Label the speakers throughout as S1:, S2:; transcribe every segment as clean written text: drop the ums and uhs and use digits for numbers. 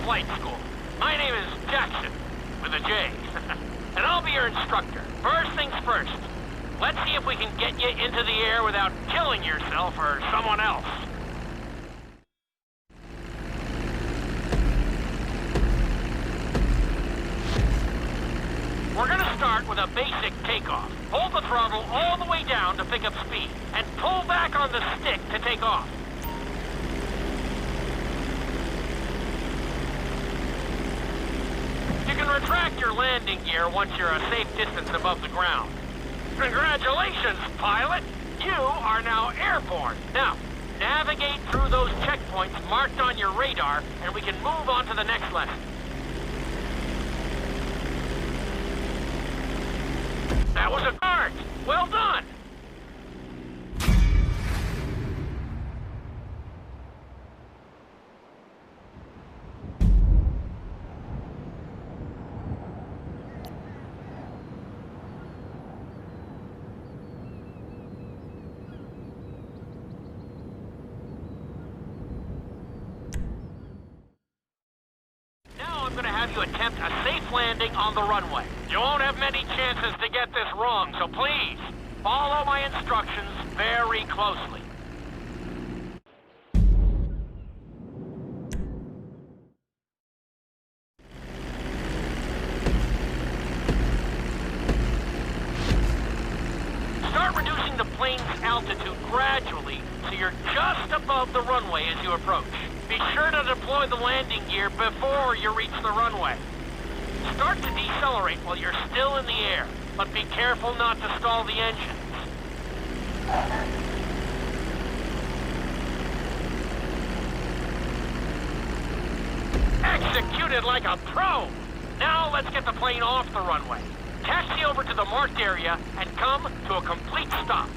S1: flight school. My name is Jackson, with a J. And I'll be your instructor. First things first. Let's see if we can get you into the air without killing yourself or someone else. We're gonna start with a basic takeoff. Hold the throttle all the way down to pick up speed, and pull back on the stick to take off. You can retract your landing gear once you're a safe distance above the ground. Congratulations, pilot! You are now airborne. Now, navigate through those checkpoints marked on your radar, and we can move on to the next lesson. That was a guard! Well done! I'm gonna have you attempt a safe landing on the runway. You won't have many chances to get this wrong, so please, follow my instructions very closely. Start reducing the plane's altitude gradually so you're just above the runway as you approach. Be sure to deploy the landing gear before you reach the runway. Start to decelerate while you're still in the air, but be careful not to stall the engines. Executed like a pro! Now let's get the plane off the runway. Taxi over to the marked area and come to a complete stop.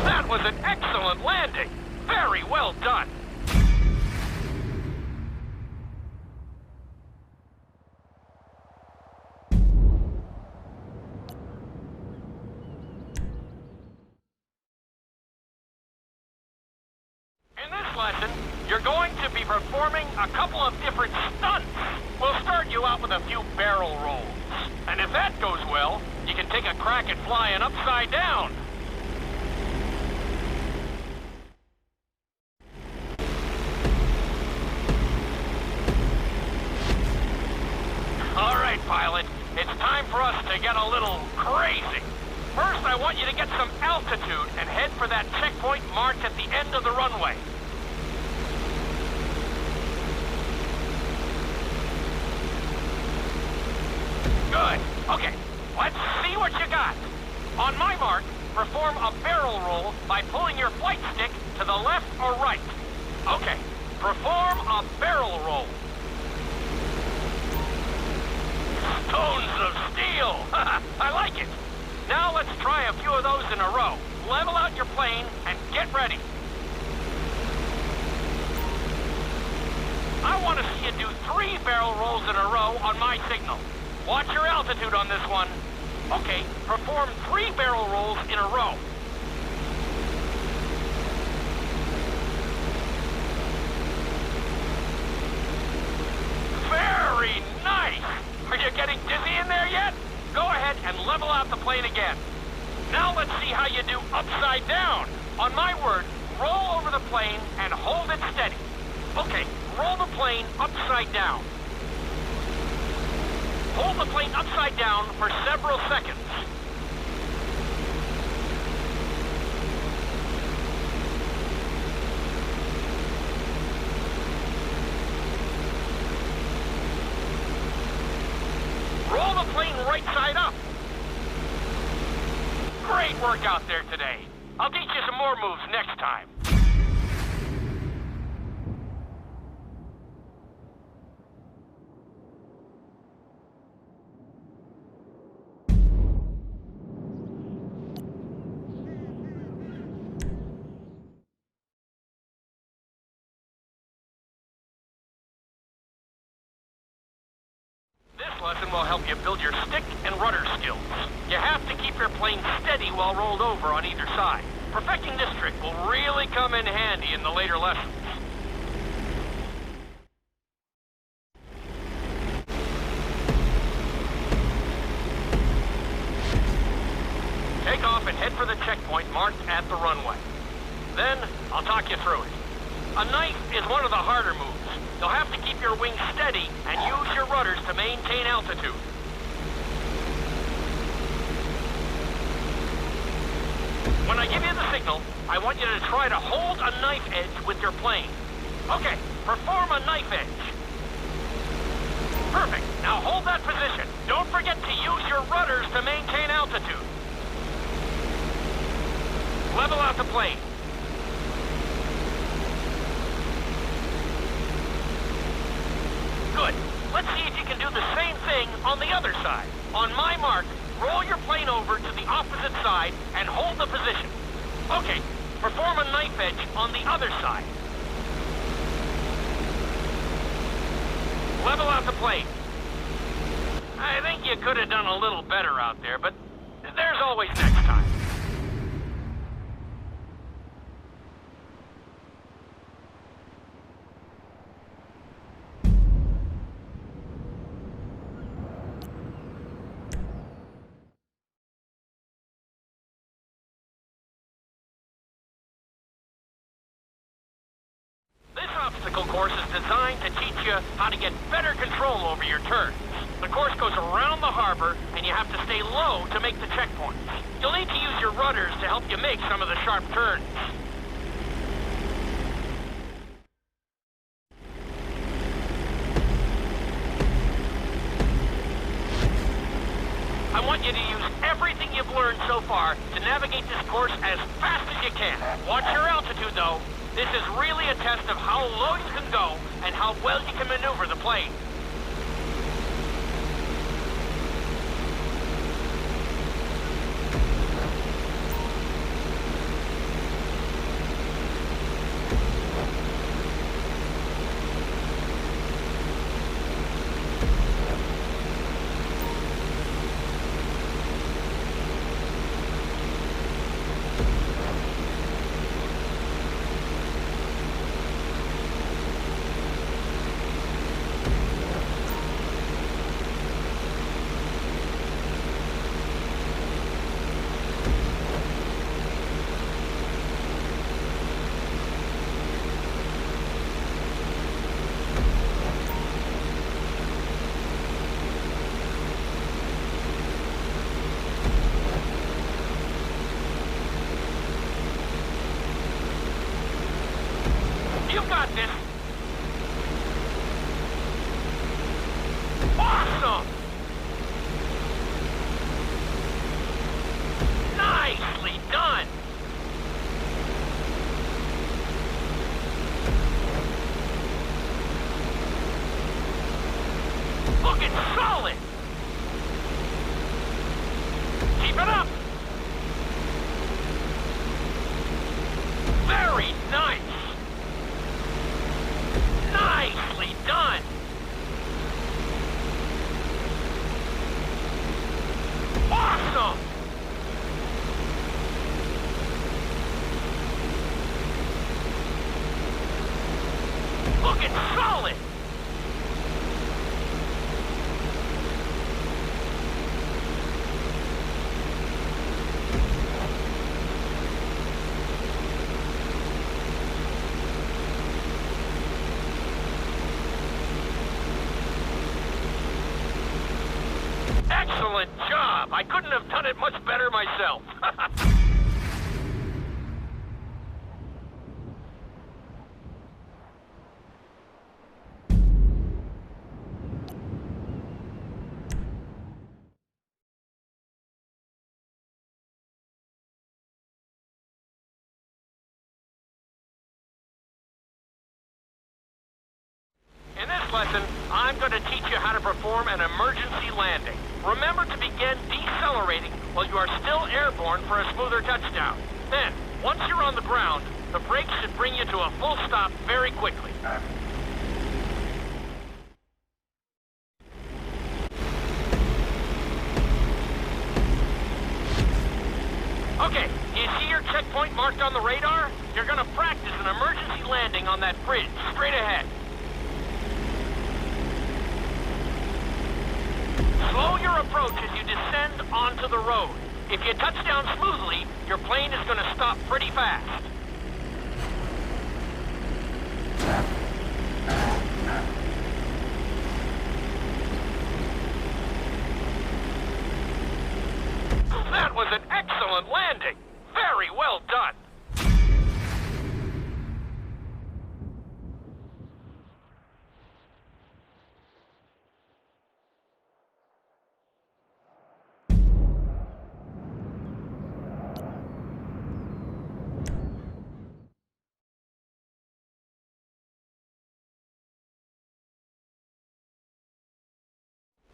S1: That was an excellent landing! Very well done! In this lesson, you're going to be performing a couple of different stunts. We'll start you out with a few barrel rolls. And if that goes well, you can take a crack at flying upside down. All right, pilot. It's time for us to get a little crazy. First, I want you to get some altitude and head for that checkpoint marked at the end of the runway. Good. Okay, let's see what you got. On my mark, perform a barrel roll by pulling your flight stick to the left or right. Okay, perform a barrel roll. Stones of steel! I like it! Now let's try a few of those in a row. Level out your plane and get ready. I want to see you do 3 barrel rolls in a row on my signal. Watch your altitude on this one. Okay, perform 3 barrel rolls in a row. Very nice! Are you getting dizzy in there yet? Go ahead and level out the plane again. Now let's see how you do upside down. On my word, roll over the plane and hold it steady. Okay, roll the plane upside down. Hold the plane upside down for several seconds. Roll the plane right side up. Great work out there today. I'll teach you some more moves next time. This lesson will help you build your stick and rudder skills. You have to keep your plane steady while rolled over on either side. Perfecting this trick will really come in handy in the later lessons. marked at the runway. Then, I'll talk you through it. A knife is one of the harder moves. You'll have to keep your wings steady and use your rudders to maintain altitude. When I give you the signal, I want you to try to hold a knife edge with your plane. Okay, perform a knife edge. Perfect. Now hold that position. Don't forget to use your rudders to maintain altitude. Level out the plane. Good. Let's see if you can do the same thing on the other side. On my mark, roll your plane over to the opposite side and hold the position. Okay, perform a knife edge on the other side. Level out the plane. I think you could have done a little better out there, but there's always next time. This obstacle course is designed to teach you how to get better control over your turns. The course goes around the harbor, and you have to stay low to make the checkpoints. You'll need to use your rudders to help you make some of the sharp turns. I want you to use everything you've learned so far to navigate this course as fast as you can. Watch your altitude, though. This is really a test of how low you can go and how well you can maneuver the plane. You got this! Awesome! Nicely done! Looking solid! Keep it up! Very nice! Nicely done! Awesome! Looking solid! Excellent job! I couldn't have done it much better myself. In this lesson, I'm going to teach you how to perform an emergency landing. Remember to begin decelerating while you are still airborne for a smoother touchdown. Then, once you're on the ground, the brakes should bring you to a full stop very quickly. Okay, do you see your checkpoint marked on the radar? You're going to practice an emergency landing on that bridge straight ahead. Slow your approach as you descend onto the road. If you touch down smoothly, your plane is going to stop pretty fast. That was an excellent landing. Very well done.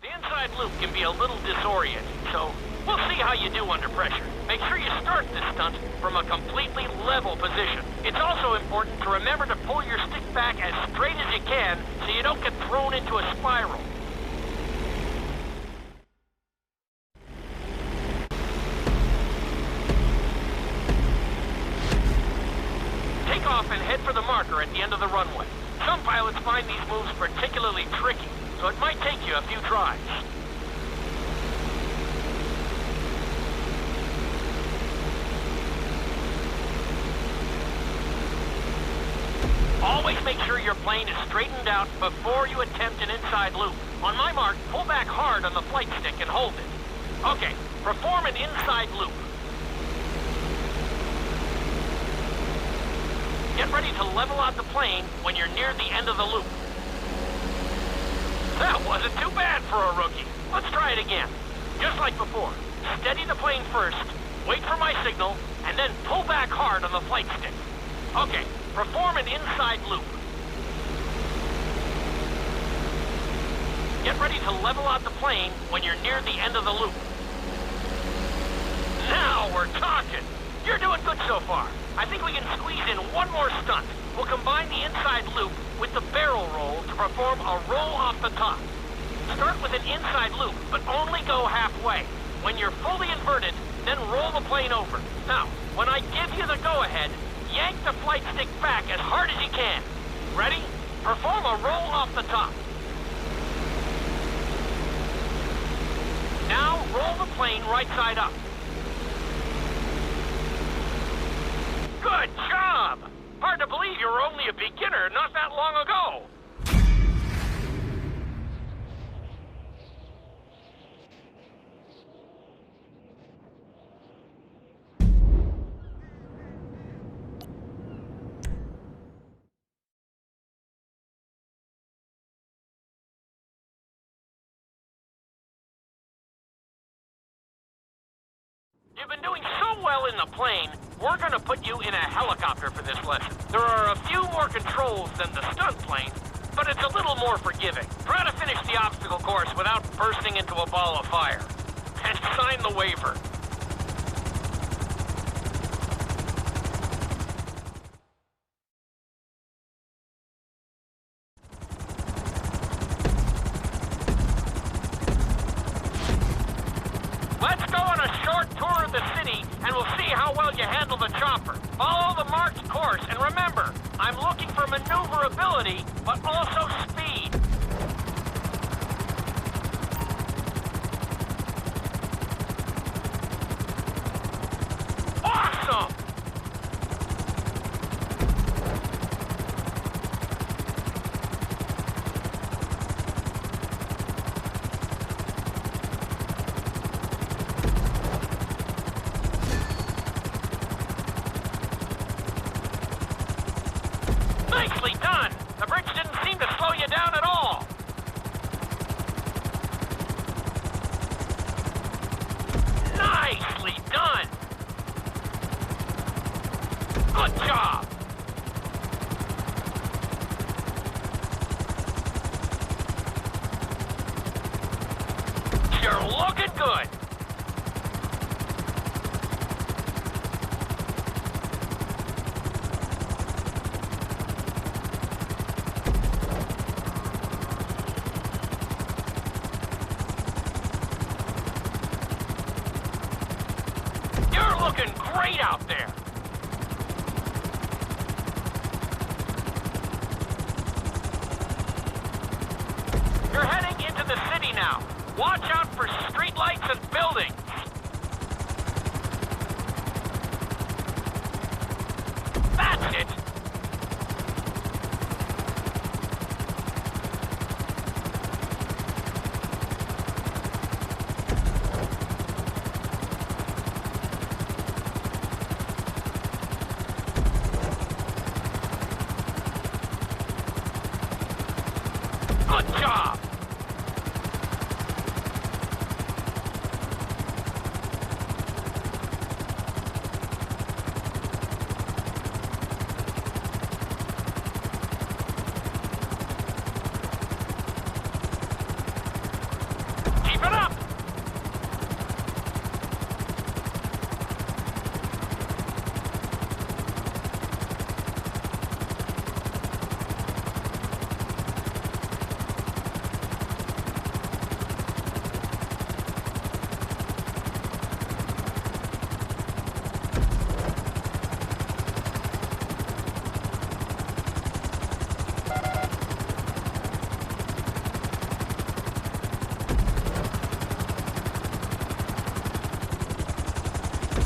S1: The inside loop can be a little disorienting, so we'll see how you do under pressure. Make sure you start this stunt from a completely level position. It's also important to remember to pull your stick back as straight as you can so you don't get thrown into a spiral. Take off and head for the marker at the end of the runway. Some pilots find these moves particularly tricky, so it might take you a few tries. Always make sure your plane is straightened out before you attempt an inside loop. On my mark, pull back hard on the flight stick and hold it. Okay, perform an inside loop. Get ready to level out the plane when you're near the end of the loop. That wasn't too bad for a rookie. Let's try it again. Just like before. Steady the plane first, wait for my signal, and then pull back hard on the flight stick. Okay, perform an inside loop. Get ready to level out the plane when you're near the end of the loop. Now we're talking. You're doing good so far. I think we can squeeze in one more stunt. We'll combine the inside loop with the barrel roll to perform a roll off the top. Start with an inside loop, but only go halfway. When you're fully inverted, then roll the plane over. Now, when I give you the go-ahead, yank the flight stick back as hard as you can. Ready? Perform a roll off the top. Now, roll the plane right side up. Good job! Hard to believe you were only a beginner not that long ago. You've been doing so well in the plane, we're going to put you in a helicopter for this lesson. There are a few more controls than the stunt plane, but it's a little more forgiving. Try to finish the obstacle course without bursting into a ball of fire. And sign the waiver. Let's go on a short tour of the city, and we'll see how well you handle the chopper. Follow the marked course, and remember, I'm looking for maneuverability, but also speed. Awesome! Nicely done! The bridge didn't seem to slow you down at all. Nicely done! Good job! You're looking good! Looking great out there. You're heading into the city now. Watch out for streetlights and buildings.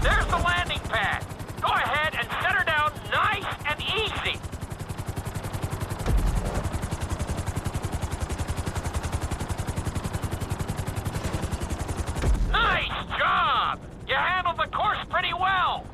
S1: There's the landing pad. Go ahead and set her down nice and easy. Nice job! You handled the course pretty well.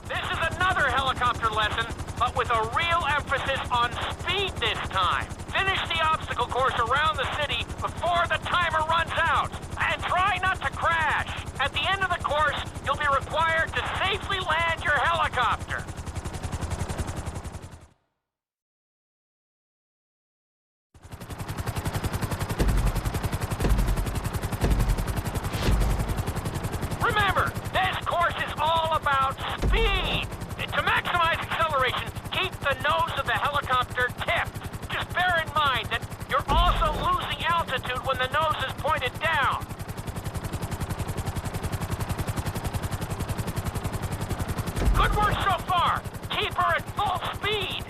S1: This is another helicopter lesson, but with a real emphasis on speed this time. Finish the obstacle course around the city before the timer runs out. And try not to crash. At the end of the course, you'll be required to safely land your helicopter. Remember, this course is all about speed. To maximize acceleration, keep the nose of the helicopter tipped. Just bear in mind that you're also losing altitude when the nose is pointed down. Good work so far. Keep her at full speed.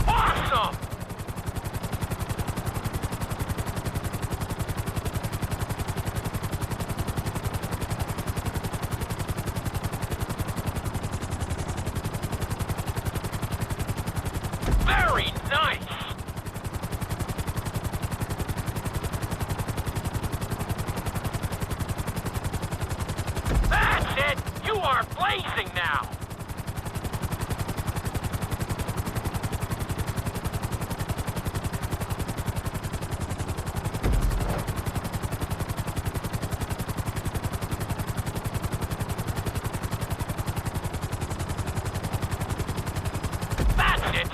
S1: Awesome! Very nice! That's it! You are blazing now! That's it!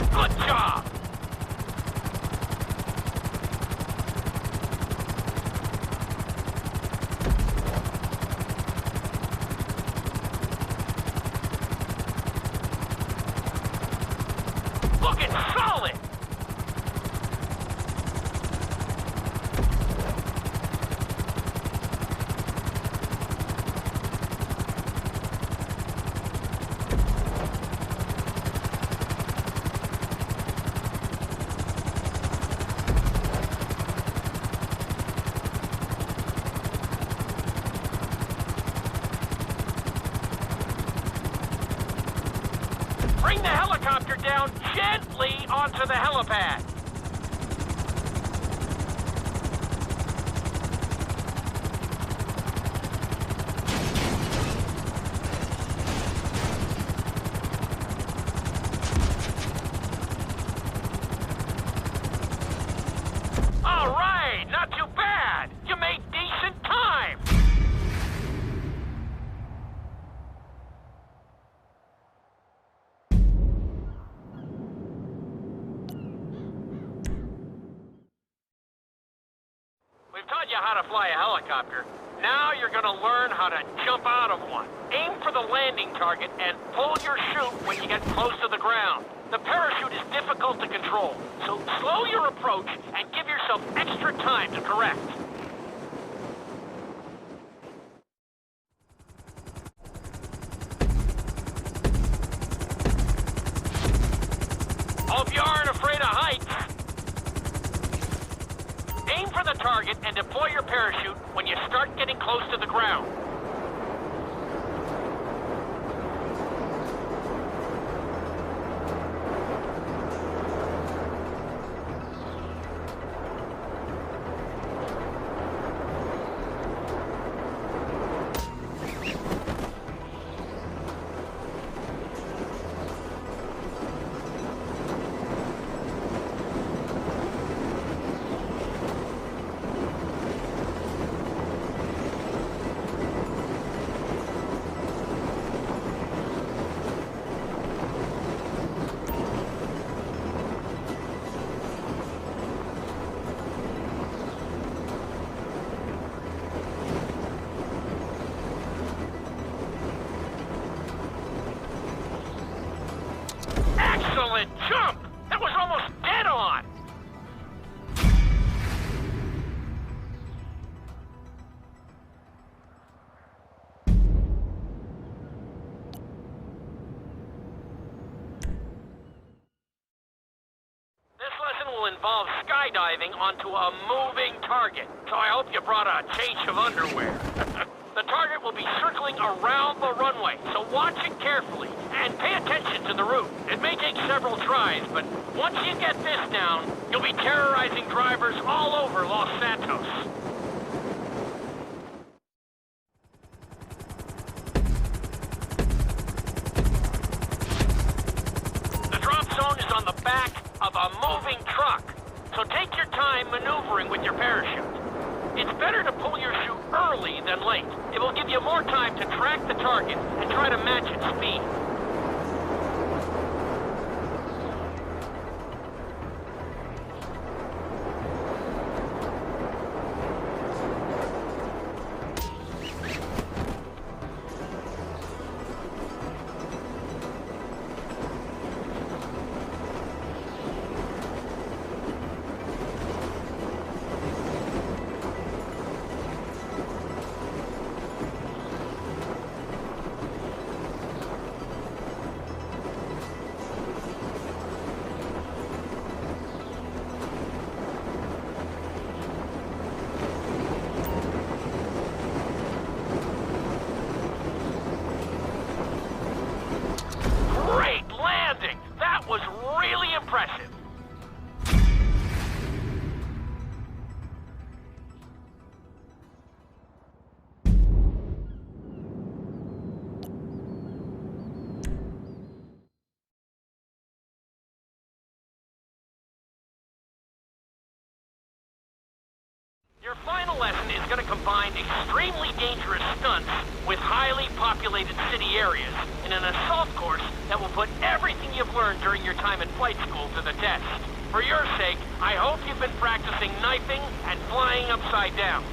S1: Good job! Looking solid! Bring the helicopter down gently onto the helipad. All right, not too bad. You made decent time. We've taught you how to fly a helicopter. Now you're going to learn how to jump out of one. Aim for the landing target and pull your chute when you get close to the ground. The parachute is difficult to control, so slow your approach and give yourself extra time to correct. Hope you aren't afraid of heights. Aim for the target and deploy your parachute when you start getting close to the ground. will involve skydiving onto a moving target, so I hope you brought a change of underwear. The target will be circling around the runway, so watch it carefully and pay attention to the route. It may take several tries, but once you get this down, you'll be terrorizing drivers all over Los Santos. The drop zone is on the back of a moving truck, so take your time maneuvering with your parachute. It's better to pull your chute early than late. It will give you more time to track the target and try to match its speed. Was really impressive. Your final lesson is going to combine extremely dangerous stunts with highly populated city areas in an assault course that will put everything you've learned during your time in flight school to the test. For your sake, I hope you've been practicing knifing and flying upside down.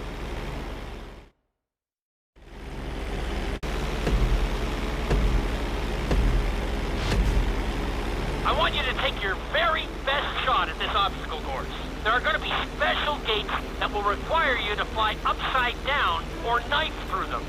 S1: I want you to take your very best shot at this obstacle course. There are going to be special gates that will require you to fly upside down or knife through them.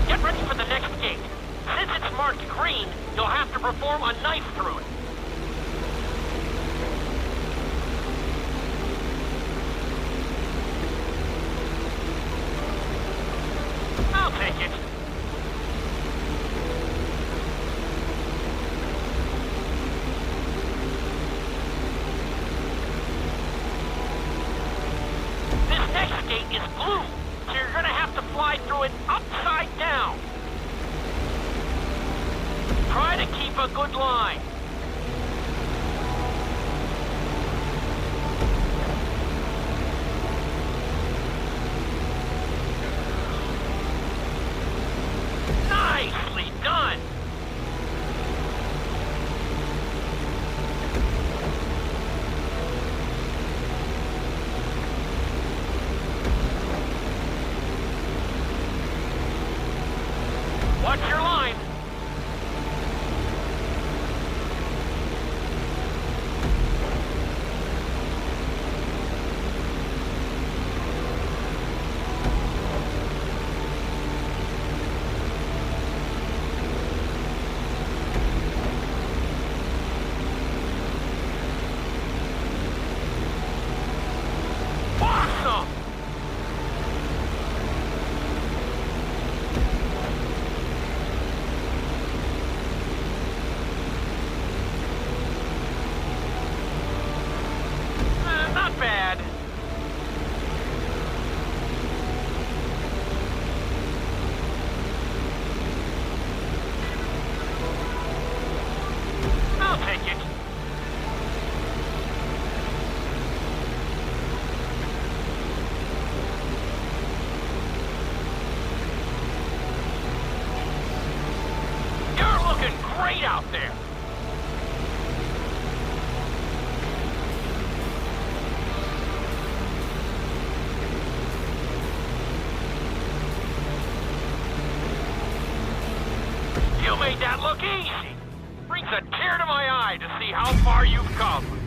S1: Get ready for the next gate. Since it's marked green, you'll have to perform a knife through it. I'll take it. This next gate is blue, so you're gonna have to fly through it upside down. Try to keep a good line. Nicely done! Watch your line. Awesome! Not bad. I'll take it. You're looking great out there. made that look easy. Brings a tear to my eye to see how far you've come.